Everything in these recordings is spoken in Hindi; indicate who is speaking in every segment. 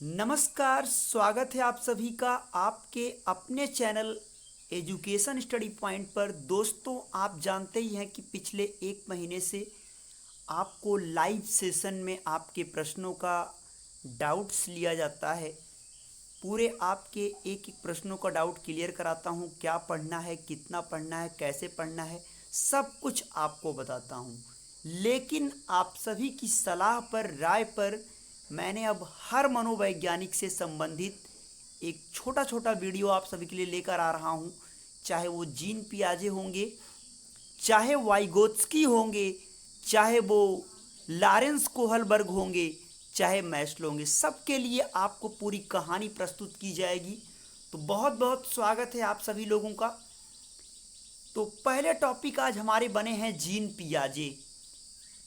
Speaker 1: नमस्कार, स्वागत है आप सभी का आपके अपने चैनल एजुकेशन स्टडी पॉइंट पर। दोस्तों, आप जानते ही हैं कि पिछले एक महीने से आपको लाइव सेशन में आपके प्रश्नों का डाउट्स लिया जाता है। पूरे आपके एक एक प्रश्नों का डाउट क्लियर कराता हूं। क्या पढ़ना है, कितना पढ़ना है, कैसे पढ़ना है, सब कुछ आपको बताता हूं। लेकिन आप सभी की सलाह पर, राय पर मैंने अब हर मनोवैज्ञानिक से संबंधित एक छोटा छोटा वीडियो आप सभी के लिए लेकर आ रहा हूं। चाहे वो जीन पियाजे होंगे, चाहे वाइगोत्स्की होंगे, चाहे वो लॉरेंस कोहलबर्ग होंगे, चाहे मैस्लो होंगे, सबके लिए आपको पूरी कहानी प्रस्तुत की जाएगी। तो बहुत बहुत स्वागत है आप सभी लोगों का। तो पहले टॉपिक आज हमारे बने हैं जीन पियाजे।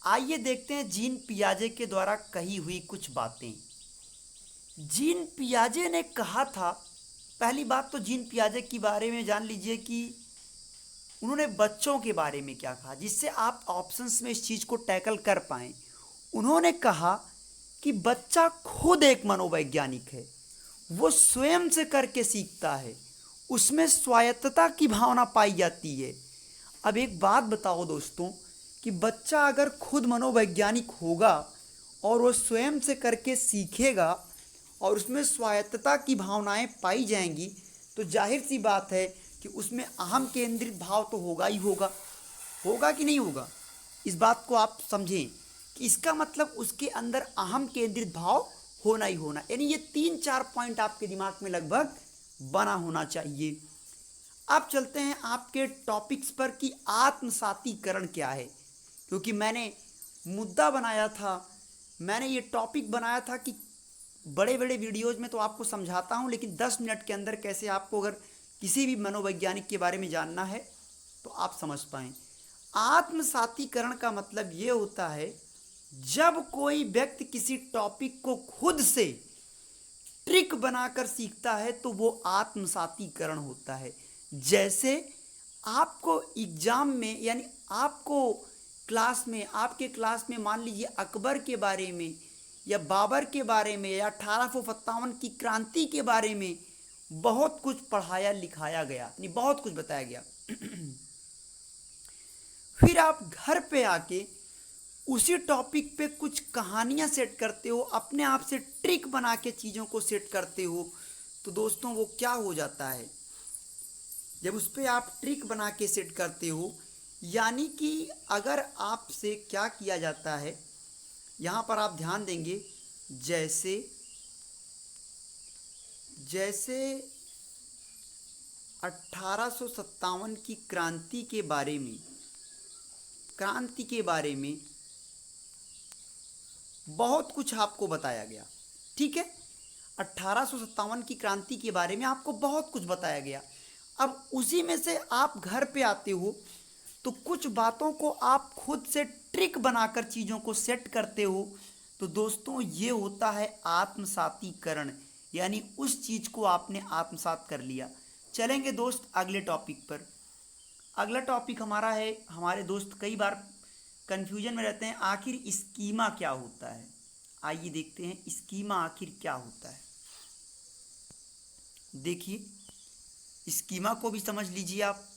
Speaker 1: आइए देखते हैं जीन पियाजे के द्वारा कही हुई कुछ बातें। जीन पियाजे ने कहा था, पहली बात तो जीन पियाजे के बारे में जान लीजिए कि उन्होंने बच्चों के बारे में क्या कहा, जिससे आप ऑप्शंस में इस चीज़ को टैकल कर पाएं। उन्होंने कहा कि बच्चा खुद एक मनोवैज्ञानिक है, वो स्वयं से करके सीखता है, उसमें स्वायत्तता की भावना पाई जाती है। अब एक बात बताओ दोस्तों, कि बच्चा अगर खुद मनोवैज्ञानिक होगा और वो स्वयं से करके सीखेगा और उसमें स्वायत्तता की भावनाएं पाई जाएंगी, तो जाहिर सी बात है कि उसमें अहम केंद्रित भाव तो होगा ही होगा। होगा कि नहीं होगा, इस बात को आप समझें कि इसका मतलब उसके अंदर अहम केंद्रित भाव होना ही होना। यानी ये 3-4 पॉइंट आपके दिमाग में लगभग बना होना चाहिए। अब चलते हैं आपके टॉपिक्स पर कि आत्मसातीकरण क्या है। क्योंकि मैंने मुद्दा बनाया था, मैंने ये टॉपिक बनाया था कि बड़े बड़े वीडियोज़ में तो आपको समझाता हूँ, लेकिन 10 मिनट के अंदर कैसे आपको अगर किसी भी मनोवैज्ञानिक के बारे में जानना है तो आप समझ पाएँ। आत्मसातीकरण का मतलब ये होता है जब कोई व्यक्ति किसी टॉपिक को खुद से ट्रिक बनाकर सीखता है तो वो आत्मसातीकरण होता है। जैसे आपको एग्जाम में, यानी आपको क्लास में, आपके क्लास में मान लीजिए अकबर के बारे में या बाबर के बारे में या 1857 की क्रांति के बारे में बहुत कुछ पढ़ाया लिखाया गया, यानी बहुत कुछ बताया गया। फिर आप घर पे आके उसी टॉपिक पे कुछ कहानियां सेट करते हो, अपने आप से ट्रिक बना के चीज़ों को सेट करते हो, तो दोस्तों वो क्या हो जाता है, जब उस पर आप ट्रिक बना के सेट करते हो, यानी कि अगर आपसे क्या किया जाता है, यहाँ पर आप ध्यान देंगे, जैसे जैसे 1857 की क्रांति के बारे में, बहुत कुछ आपको बताया गया। ठीक है, 1857 की क्रांति के बारे में आपको बहुत कुछ बताया गया। अब उसी में से आप घर पे आते हो तो कुछ बातों को आप खुद से ट्रिक बनाकर चीज़ों को सेट करते हो, तो दोस्तों ये होता है आत्मसातीकरण, यानी उस चीज़ को आपने आत्मसात कर लिया। चलेंगे दोस्त अगले टॉपिक पर। अगला टॉपिक हमारा है, हमारे दोस्त कई बार कन्फ्यूजन में रहते हैं, आखिर स्कीमा क्या होता है। आइए देखते हैं स्कीमा आखिर क्या होता है। देखिए, स्कीमा को भी समझ लीजिए आप।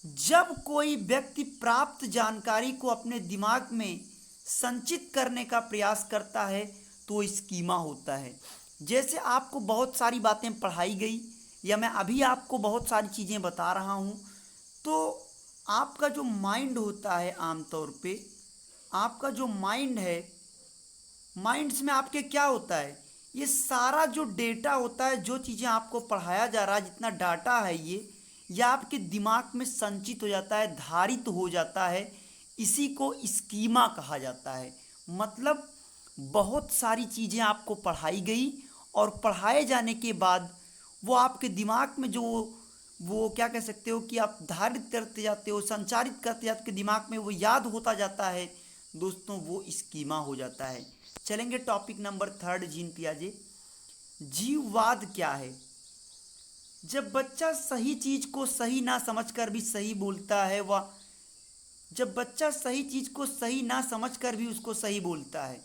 Speaker 1: जब कोई व्यक्ति प्राप्त जानकारी को अपने दिमाग में संचित करने का प्रयास करता है तो स्कीमा होता है। जैसे आपको बहुत सारी बातें पढ़ाई गई या मैं अभी आपको बहुत सारी चीज़ें बता रहा हूँ, तो आपका जो माइंड होता है, आमतौर पे आपका जो माइंड है, माइंड्स में आपके क्या होता है, ये सारा जो डेटा होता है, जो चीज़ें आपको पढ़ाया जा रहा है, जितना डाटा है ये आपके दिमाग में संचित हो जाता है, धारित हो जाता है। इसी को स्कीमा कहा जाता है। मतलब बहुत सारी चीज़ें आपको पढ़ाई गई और पढ़ाए जाने के बाद वो आपके दिमाग में जो वो क्या कह सकते हो कि आप धारित करते जाते हो, संचारित करते जाते हो, दिमाग में वो याद होता जाता है दोस्तों, वो स्कीमा हो जाता है। चलेंगे टॉपिक नंबर 3, जीन पियाजे। जीववाद क्या है। जब बच्चा सही चीज को सही ना समझकर भी सही बोलता है, वह जब बच्चा सही चीज को सही ना समझकर भी उसको सही बोलता है,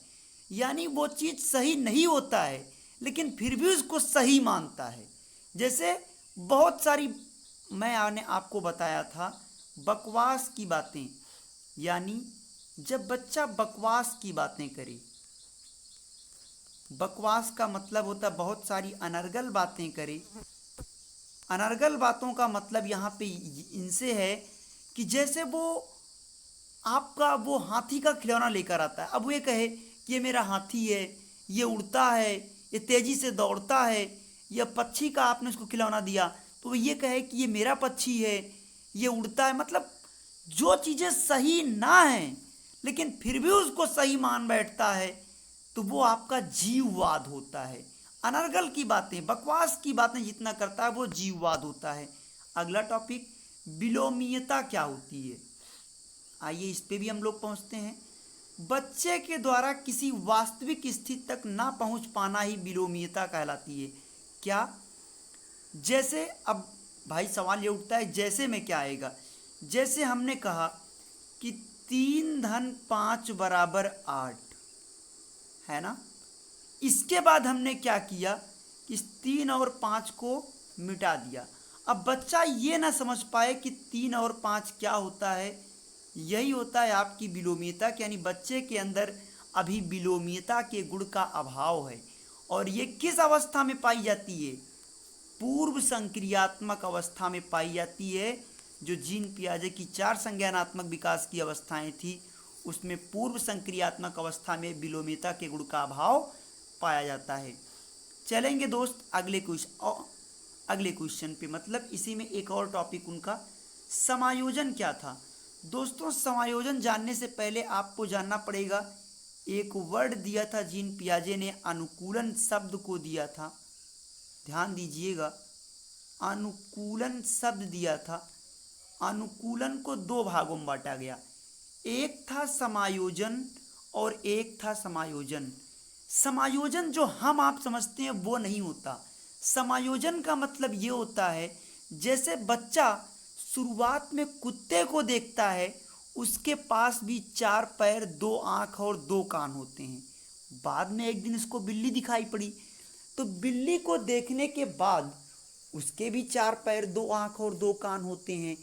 Speaker 1: यानी वो चीज़ सही नहीं होता है लेकिन फिर भी उसको सही मानता है। जैसे बहुत सारी मैंने आपको बताया था बकवास की बातें, यानी जब बच्चा बकवास की बातें करे, बकवास का मतलब होता है बहुत सारी अनर्गल बातें करे। अनर्गल बातों का मतलब यहाँ पे इनसे है कि जैसे वो आपका वो हाथी का खिलौना लेकर आता है, अब वो ये कहे कि ये मेरा हाथी है, ये उड़ता है, ये तेज़ी से दौड़ता है, या पक्षी का आपने उसको खिलौना दिया तो वो ये कहे कि ये मेरा पक्षी है, ये उड़ता है। मतलब जो चीज़ें सही ना हैं लेकिन फिर भी उसको सही मान बैठता है तो वो आपका जीववाद होता है। अनर्गल की बातें, बकवास की बातें जितना करता है वो जीववाद होता है। अगला टॉपिक, विलोमीयता क्या होती है। आइए इस पे भी हम लोग पहुंचते हैं। बच्चे के द्वारा किसी वास्तविक स्थिति तक ना पहुंच पाना ही विलोमीयता कहलाती है। क्या? जैसे अब भाई सवाल ये उठता है जैसे में क्या आएगा। जैसे हमने कहा कि 3 धन 5 बराबर 8 है ना, इसके बाद हमने क्या किया कि 3 और 5 को मिटा दिया। अब बच्चा ये ना समझ पाए कि 3 और 5 क्या होता है, यही होता है आपकी विलोमीयता, यानी बच्चे के अंदर अभी विलोमीयता के गुण का अभाव है। और ये किस अवस्था में पाई जाती है? पूर्व संक्रियात्मक अवस्था में पाई जाती है। जो जीन पियाजे की 4 संज्ञानात्मक विकास की अवस्थाएं थी उसमें पूर्व संक्रियात्मक अवस्था में विलोमीयता के गुण का अभाव पाया जाता है। चलेंगे दोस्त अगले क्वेश्चन पे, मतलब इसी में एक और टॉपिक उनका समायोजन क्या था। दोस्तों समायोजन जानने से पहले आपको जानना पड़ेगा, एक वर्ड दिया था जीन पियाजे ने, अनुकूलन शब्द को दिया था। ध्यान दीजिएगा, अनुकूलन शब्द दिया था। अनुकूलन को 2 भागों में बांटा गया, एक था समायोजन और एक था समायोजन। समायोजन जो हम आप समझते हैं वो नहीं होता। समायोजन का मतलब ये होता है जैसे बच्चा शुरुआत में कुत्ते को देखता है, उसके पास भी 4 पैर, 2 आँख और 2 कान होते हैं। बाद में एक दिन इसको बिल्ली दिखाई पड़ी तो बिल्ली को देखने के बाद उसके भी 4 पैर, 2 आँख और 2 कान होते हैं,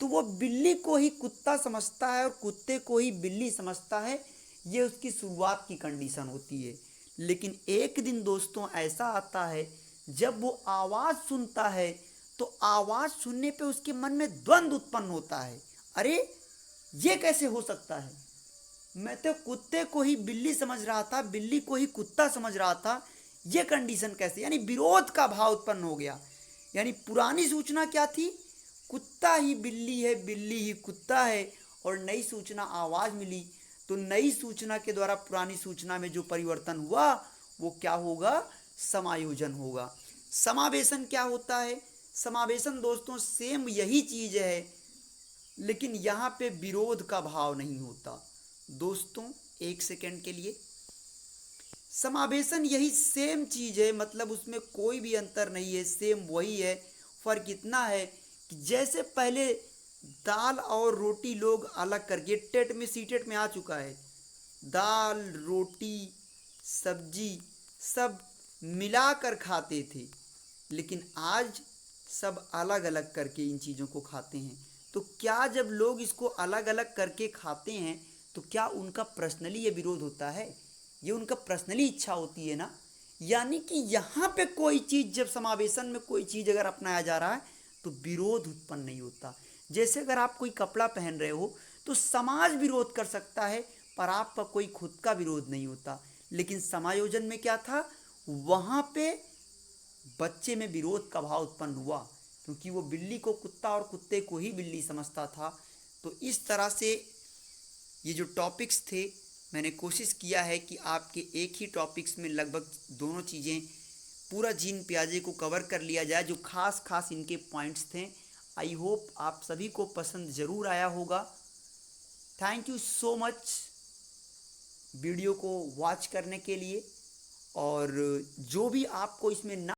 Speaker 1: तो वो बिल्ली को ही कुत्ता समझता है और कुत्ते को ही बिल्ली समझता है। ये उसकी शुरुआत की कंडीशन होती है। लेकिन एक दिन दोस्तों ऐसा आता है जब वो आवाज़ सुनता है तो आवाज़ सुनने पे उसके मन में द्वंद्व उत्पन्न होता है, अरे ये कैसे हो सकता है, मैं तो कुत्ते को ही बिल्ली समझ रहा था, बिल्ली को ही कुत्ता समझ रहा था, ये कंडीशन कैसे, यानी विरोध का भाव उत्पन्न हो गया। यानी पुरानी सूचना क्या थी, कुत्ता ही बिल्ली है, बिल्ली ही कुत्ता है, और नई सूचना आवाज़ मिली तो नई सूचना के द्वारा पुरानी सूचना में जो परिवर्तन हुआ वो क्या होगा, समायोजन होगा। समावेशन क्या होता है? समावेशन दोस्तों सेम यही चीज़ है लेकिन यहाँ पे विरोध का भाव नहीं होता। दोस्तों एक सेकंड के लिए, समावेशन यही सेम चीज़ है, मतलब उसमें कोई भी अंतर नहीं है, सेम वही है। फर्क इतना है कि जैसे पहले दाल और रोटी लोग अलग करके, टेट में सीटेट में आ चुका है, दाल रोटी सब्जी सब मिलाकर खाते थे, लेकिन आज सब अलग अलग करके इन चीज़ों को खाते हैं। तो क्या जब लोग इसको अलग अलग करके खाते हैं तो क्या उनका पर्सनली ये विरोध होता है? ये उनका पर्सनली इच्छा होती है ना। यानी कि यहाँ पे कोई चीज़, जब समावेशन में कोई चीज़ अगर अपनाया जा रहा है तो विरोध उत्पन्न नहीं होता। जैसे अगर आप कोई कपड़ा पहन रहे हो तो समाज विरोध कर सकता है पर आपका कोई खुद का विरोध नहीं होता। लेकिन समायोजन में क्या था, वहाँ पे बच्चे में विरोध का भाव उत्पन्न हुआ क्योंकि वो बिल्ली को कुत्ता और कुत्ते को ही बिल्ली समझता था। तो इस तरह से ये जो टॉपिक्स थे मैंने कोशिश किया है कि आपके एक ही टॉपिक्स में लगभग दोनों चीज़ें, पूरा जीन पियाजे को कवर कर लिया जाए, जो खास इनके पॉइंट्स थे। आई होप आप सभी को पसंद ज़रूर आया होगा। Thank you so much video को वॉच करने के लिए, और जो भी आपको इसमें ना